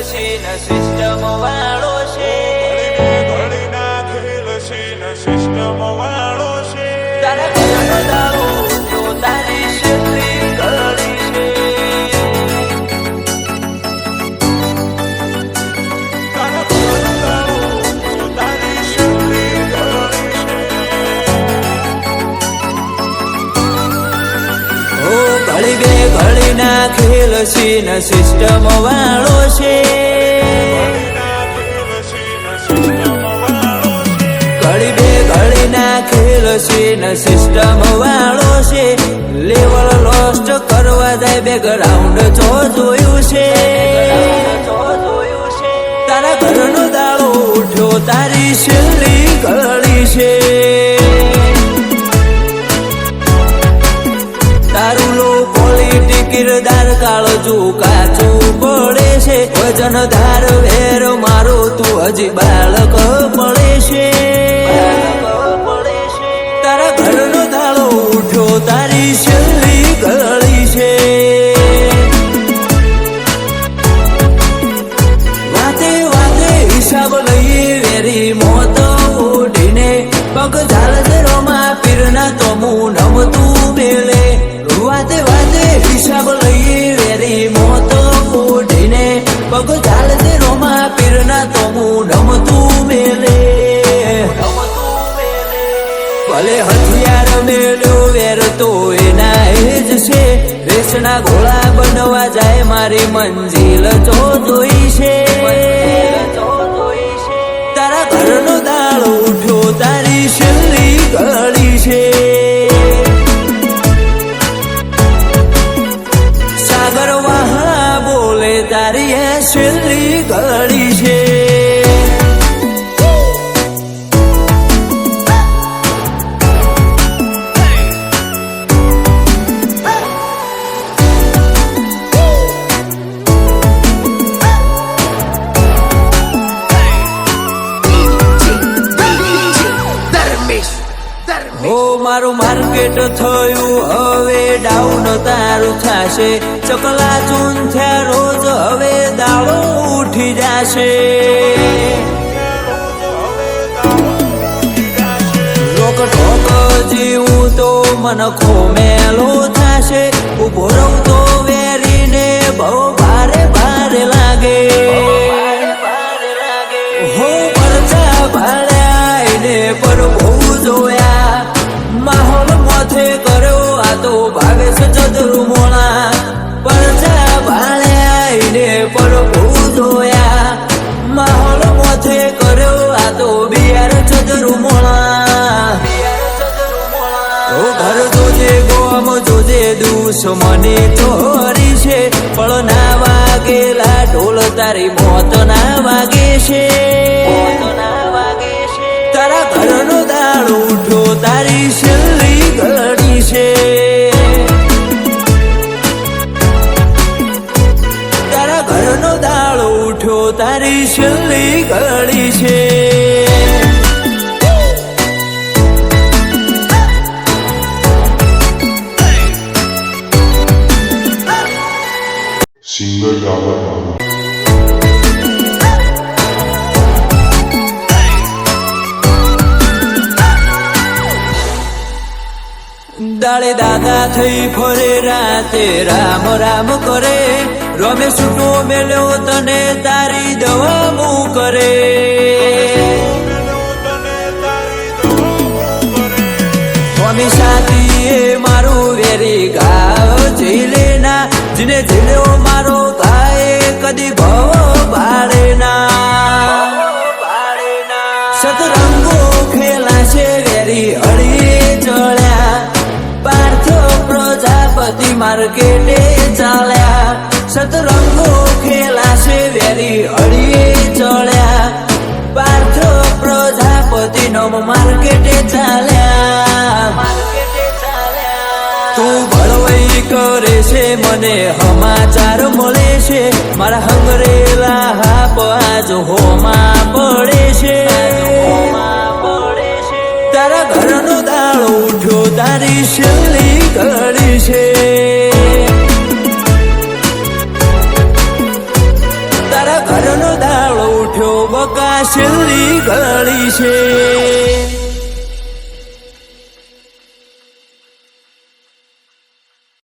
ખેલશીન system વાળો છે, ઘડીના ખેલશીન system વાળો છે. તારા ઘરનો દાડો ઉઠ્યો તારી છેલ્લી ઘડી છે. તારા ઘરનો દાડો ઉઠ્યો તારી છેલ્લી ઘડી છે. ઓ ઘડી બે ઘડીના ખેલશીન સિસ્ટમ વાળો છે, ઘડી બે ઘડીના ખેલશીન સિસ્ટમ વાળો છે. લેવલ લોસ્ટ કરવા જાય બેકગ્રાઉન્ડ જોયું છે. તારા ઘરનો દાડો ઉઠ્યો તારી છેલ્લી ઘડી છે. તારું લો ક્વોલિટી કિરદાર કાળજું કાચું પડે છે. વજનદાર વેર મારો તું હજી બાળક પડે છે. તારા ઘરનો દાડો ઉઠ્યો તારી છેલ્લી ઘડી છે. વાતે વાતે હિસાબ લઈએ વેરી મોત ઓઢીને પગ ઝાલઝરોમાં પીરના તોમું નમતું મેલે. વાતે વાતે હિસાબ લઈએ વેરી મોત ઓઢીને પગ ઝાલઝરોમાં પીરના તોમું નમતું મેલે. ભલે હથિયાર મેલ્યો વેર તો એના એ જ છે. રેસના ઘોડા બનવા જાય મારી મંજિલ જોઈ છે. તારા ઘરનો દાડો ઉઠ્યો તારી છેલ્લી ઘડી છે. સાગર વહાણા બોલે તારી એ છેલ્લી ઘડી છે. હો મારું માર્કેટ થયું હવે ડાઉન તારું થશે. ચકલા ચૂન થયા રોજ હવે દાડો ઉઠી જશે. લોક ઠોક જીવું તો મન ખોમેલો થશે. ઉભો રહું તો વેરીને બહુ ભારે ભારે લાગે. હો પરચા ભાડ્યા એને પર બહુ જોયા. માહોલ મોથે કર્યો આ તો ભાવેશ ચદરું મોણા. પરચા ભાડ્યા એને પર બહુ જોયા. માહોલ મોથે કર્યો આ તો બિયાર ચદરું મોણા. ઓ ઘર જોજે ગોમ જોજે દુશ્મની ચોરી છે. પણ ના વાગેલા ઢોલ તારી મોત ના વાગે છે. તારા ઘરનો દાડો ઉઠ્યો તારી છેલ્લી ઘડી છે. તારા ઘરનો દાડો ઉઠ્યો તારી છેલ્લી ઘડી છે. સિંગર ડાબર દાડે દાદા થઈ ફરે રાતે રામ રામ કરે. રમે છૂટો મેલ્યો તને તારી દવા કરે. સ્વામી સાથી મારું વેરી ગાવ જીલેના. જીને જીલ્યો મારો ગાય કદી ભવ ભાડે ના. સતરંગો ખેલા છે વેરી હળી ચડ્યા. પાર્થ પ્રજાપતિ માર્કેટે ચાલ્યા. સતરંગો ખેલા છે વેરી હળી ચડ્યા. પાર્થ પ્રજાપતિ નો માર્કેટે ચાલ્યા. તું ભળવાઈ કરે છે મને સમાચાર મળે છે. મારા હંગરેલા હાપ આજ હોમાં પડે છે. તારા ઘરનો દાડો ઉઠ્યો તારી છેલ્લી ઘડી છે. તારા ઘર છે